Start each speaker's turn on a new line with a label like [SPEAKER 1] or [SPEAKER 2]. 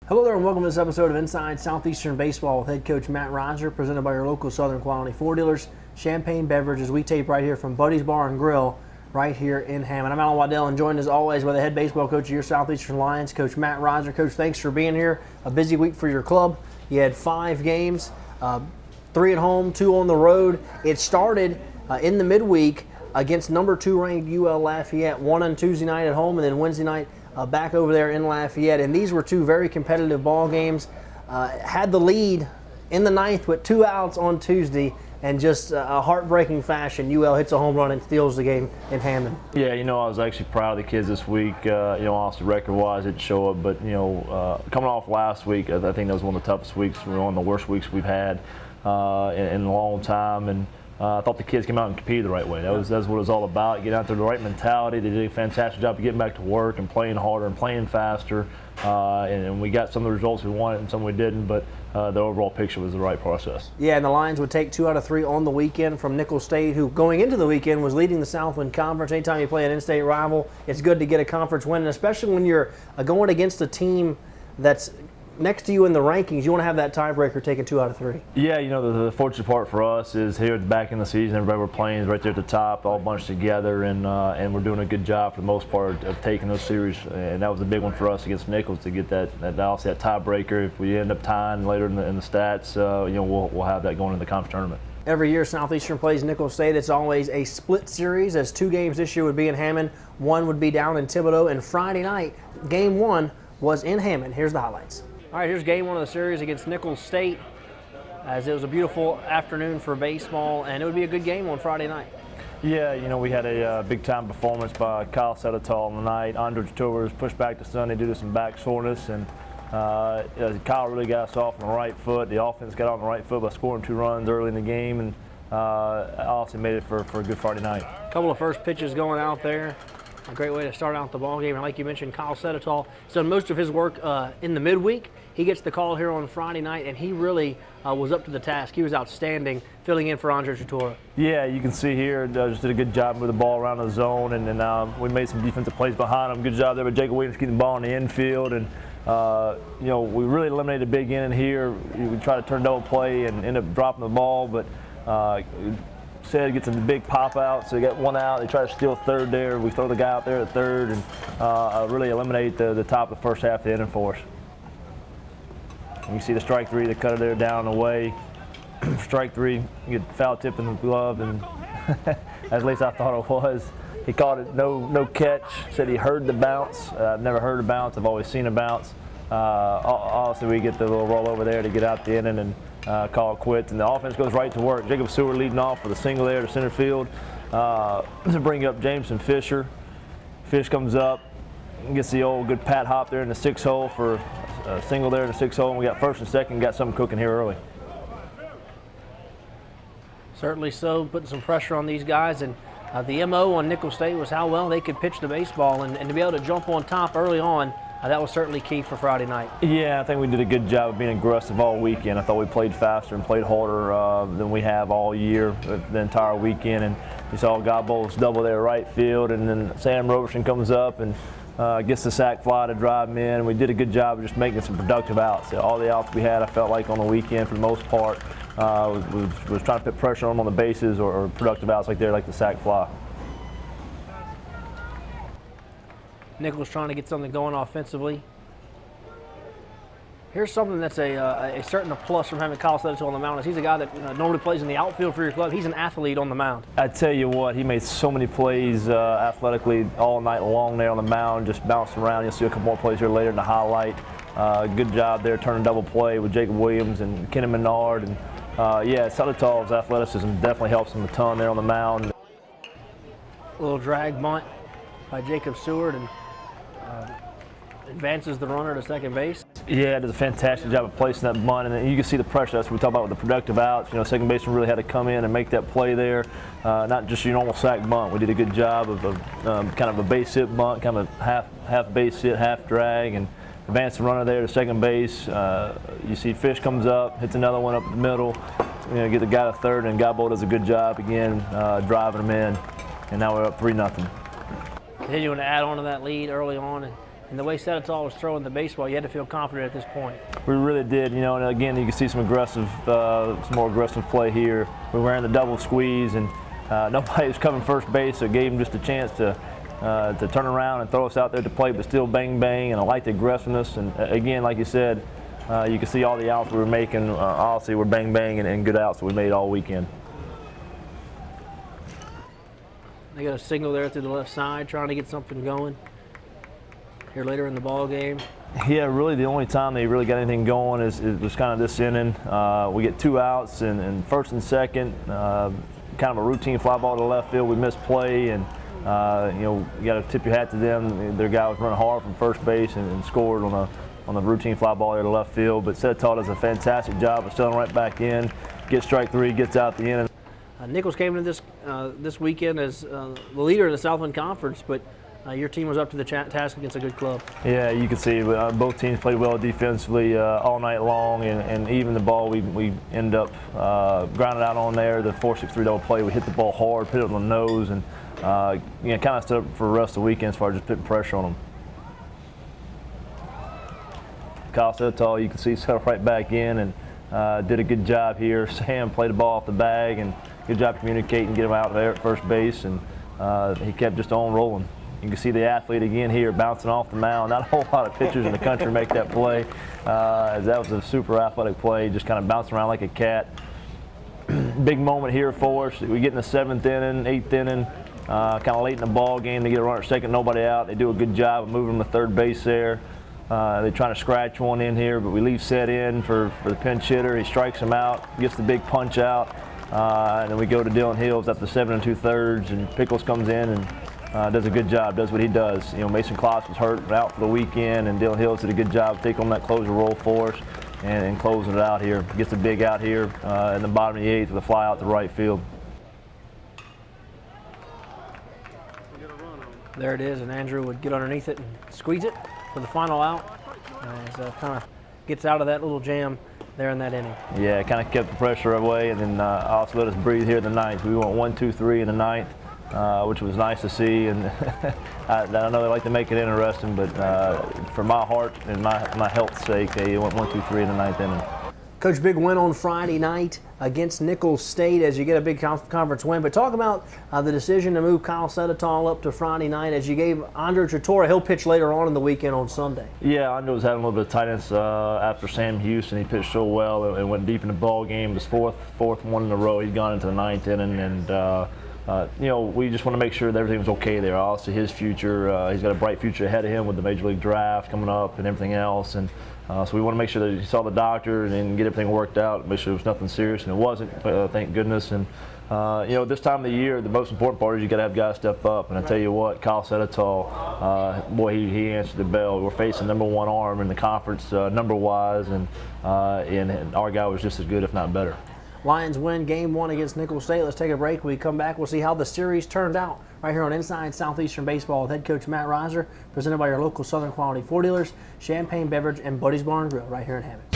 [SPEAKER 1] Hello there and welcome to this episode of Inside Southeastern Baseball with head coach Matt Reiser, presented by your local Southern Quality Ford dealers, Champagne Beverages. We tape right here from Buddy's Bar and Grill right here in Hammond. I'm Alan Waddell and joined as always by the head baseball coach of your Southeastern Lions, Coach Matt Reiser. Coach, thanks for being here. A busy week for your club. You had 5 games, 3 at home, 2 on the road. It started in the midweek against number 2 ranked UL Lafayette, 1 on Tuesday night at home and then Wednesday night back over there in Lafayette, and these were 2 very competitive ball games. Had the lead in the 9th with 2 outs on Tuesday, and just a heartbreaking fashion, UL hits a home run and steals the game in Hammond.
[SPEAKER 2] Yeah, I was actually proud of the kids this week. Honestly, record-wise, it didn't show up, but coming off last week, I think that was one of the toughest weeks, one of the worst weeks we've had in a long time, and I thought the kids came out and competed the right way. That's what it was all about. Getting out there with the right mentality. They did a fantastic job of getting back to work and playing harder and playing faster. And we got some of the results we wanted and some we didn't, but the overall picture was the right process.
[SPEAKER 1] Yeah, and the Lions would take 2 out of 3 on the weekend from Nicholls State, who going into the weekend was leading the Southland Conference. Anytime you play an in-state rival, it's good to get a conference win, and especially when you're going against a team that's next to you in the rankings, you want to have that tiebreaker taking 2 out of 3.
[SPEAKER 2] Yeah, the fortunate part for us is here at the back end of the season, everybody we're playing is right there at the top, all bunched together, and we're doing a good job for the most part of taking those series. And that was a big one for us against Nicholls to get that tiebreaker. If we end up tying later in the stats, we'll have that going into the conference tournament.
[SPEAKER 1] Every year Southeastern plays Nicholls State. It's always a split series, as 2 games this year would be in Hammond, 1 would be down in Thibodaux, and Friday night, game 1 was in Hammond. Here's the highlights. All right, here's game 1 of the series against Nicholls State, as it was a beautiful afternoon for baseball, and it would be a good game on Friday night.
[SPEAKER 2] Yeah, we had a big-time performance by Kyle Sedetol on the night. Andre Tour was pushed back to Sunday due to some back soreness, and Kyle really got us off on the right foot. The offense got on the right foot by scoring 2 runs early in the game, and also made it for a good Friday night.
[SPEAKER 1] A couple of first pitches going out there. A great way to start out the ball game. And like you mentioned, Kyle Sedetol has done most of his work in the midweek. He gets the call here on Friday night, and he really was up to the task. He was outstanding, filling in for Andre Tutora.
[SPEAKER 2] Yeah, you can see here, just did a good job with the ball around the zone, and then we made some defensive plays behind him. Good job there with Jacob Williams getting the ball in the infield, and we really eliminated a big inning here. We tried to turn double play and end up dropping the ball, but Sid gets a big pop out, so they got 1 out. They try to steal third there. We throw the guy out there at third and really eliminate the top of the first half of the inning for us. And you see the strike 3, the cutter there down and away. Strike 3, you get foul tip in the glove, and at least I thought it was. He called it no catch, said he heard the bounce. I've never heard a bounce, I've always seen a bounce. Also, we get the little roll over there to get out the inning and call it quits, and the offense goes right to work. Jacob Seward leading off with a single there to center field to bring up Jameson Fisher. Fish comes up, gets the old good pat hop there in the 6 hole for a single there in the 6 hole, and we got first and second, got something cooking here early.
[SPEAKER 1] Certainly so, putting some pressure on these guys, and the MO on Nicholls State was how well they could pitch the baseball, and to be able to jump on top early on, that was certainly key for Friday night.
[SPEAKER 2] Yeah, I think we did a good job of being aggressive all weekend. I thought we played faster and played harder than we have all year, the entire weekend. And you saw Godbol's double there right field, and then Sam Roberson comes up and gets the sac fly to drive him in. We did a good job of just making some productive outs. All the outs we had, I felt like on the weekend for the most part, was trying to put pressure on them on the bases or productive outs like the sac fly.
[SPEAKER 1] Nicholls trying to get something going offensively. Here's something that's a certain plus from having Kyle Sedetol on the mound. He's a guy that normally plays in the outfield for your club. He's an athlete on the mound.
[SPEAKER 2] I tell you what, he made so many plays athletically all night long there on the mound, just bouncing around. You'll see a couple more plays here later in the highlight. Good job there turning double play with Jacob Williams and Kenny Menard. And Sedetol's athleticism definitely helps him a ton there on the mound.
[SPEAKER 1] A little drag bunt by Jacob Seward, and advances the runner to second base.
[SPEAKER 2] Yeah, does a fantastic job of placing that bunt, and you can see the pressure. That's what we talk about with the productive outs. Second baseman really had to come in and make that play there, not just your normal sack bunt. We did a good job of kind of a base hit bunt, kind of half base hit, half drag, and advance the runner there to second base. You see Fish comes up, hits another one up the middle. Get the guy to third, and Godbold does a good job again driving him in, and now we're up 3-0.
[SPEAKER 1] Continuing to add on to that lead early on, and and the way Sedetol was throwing the baseball, you had to feel confident at this point.
[SPEAKER 2] We really did, you know, and again, you can see some more aggressive play here. We were in the double squeeze, and nobody was covering first base, so it gave him just a chance to turn around and throw us out there to play, but still bang, bang, and I like the aggressiveness. And again, like you said, you can see all the outs we were making. Obviously, we're bang, bang, and good outs that we made all weekend.
[SPEAKER 1] They got a signal there through the left side, trying to get something going here later in the ball game.
[SPEAKER 2] Yeah, really the only time they really got anything going was kind of this inning. We get 2 outs and first and second, kind of a routine fly ball to left field. We missed play, and you know, you got to tip your hat to them. Their guy was running hard from first base and scored on the routine fly ball there to left field. But Sedetol does a fantastic job of stealing right back in, gets strike 3, gets out the inning.
[SPEAKER 1] Nichols came into this weekend as the leader in the Southland Conference, but your team was up to the task against a good club.
[SPEAKER 2] Yeah, you can see both teams played well defensively all night long, and even the ball we end up grounded out on there. The 4-6-3 double play, we hit the ball hard, put it on the nose, and you know, kind of stood up for the rest of the weekend as far as just putting pressure on them. Kyle Sedetol, you can see, settled right back in and did a good job here. Sam played the ball off the bag, and good job communicating, get him out there at first base, and he kept just on rolling. You can see the athlete again here bouncing off the mound. Not a whole lot of pitchers in the country make that play, as that was a super athletic play, just kind of bouncing around like a cat. Big moment here for us. We get in the 7th inning, 8th inning, kind of late in the ball game. They get a runner at second, nobody out. They do a good job of moving them to third base there. They're trying to scratch one in here, but we leave Sed in for the pinch hitter. He strikes him out, gets the big punch out, and then we go to Dylan Hills after 7 2/3, and Pickles comes in and does a good job, does what he does. You know, Mason Kloss was hurt out for the weekend, and Dylan Hills did a good job taking on that closer role for us and closing it out here. Gets a big out here in the bottom of the 8th with a fly out to right field.
[SPEAKER 1] There it is, and Andrew would get underneath it and squeeze it for the final out, as kind of gets out of that little jam there in that inning.
[SPEAKER 2] Yeah, it kind of kept the pressure away, and then also let us breathe here in the 9th. We went 1, 2, 3 in the 9th, which was nice to see, and I know they like to make it interesting, but for my heart and my health's sake, they went 1, 2, 3 in the 9th inning.
[SPEAKER 1] Coach, big win on Friday night against Nichols State as you get a big conference win. But talk about the decision to move Kyle Sedetol up to Friday night as you gave Andre Tratora. He'll pitch later on in the weekend on Sunday.
[SPEAKER 2] Yeah, Andre was having a little bit of tightness after Sam Houston. He pitched so well and went deep in the ball game. His fourth one in a row. He'd gone into the 9th inning, and you know, we just want to make sure that everything was okay there. Obviously, his future, he's got a bright future ahead of him with the Major League Draft coming up and everything else. And so we want to make sure that he saw the doctor and get everything worked out, make sure it was nothing serious, and it wasn't, thank goodness. And you know, this time of the year, the most important part is you got to have guys step up. And I tell you what, Kyle Sedetol, boy, he answered the bell. We're facing #1 arm in the conference number-wise, and our guy was just as good, if not better.
[SPEAKER 1] Lions win Game 1 against Nichols State. Let's take a break. When we come back, we'll see how the series turned out right here on Inside Southeastern Baseball with head coach Matt Reiser, presented by your local Southern Quality Ford dealers, Champagne Beverage, and Buddy's Bar and Grill right here in Hammond.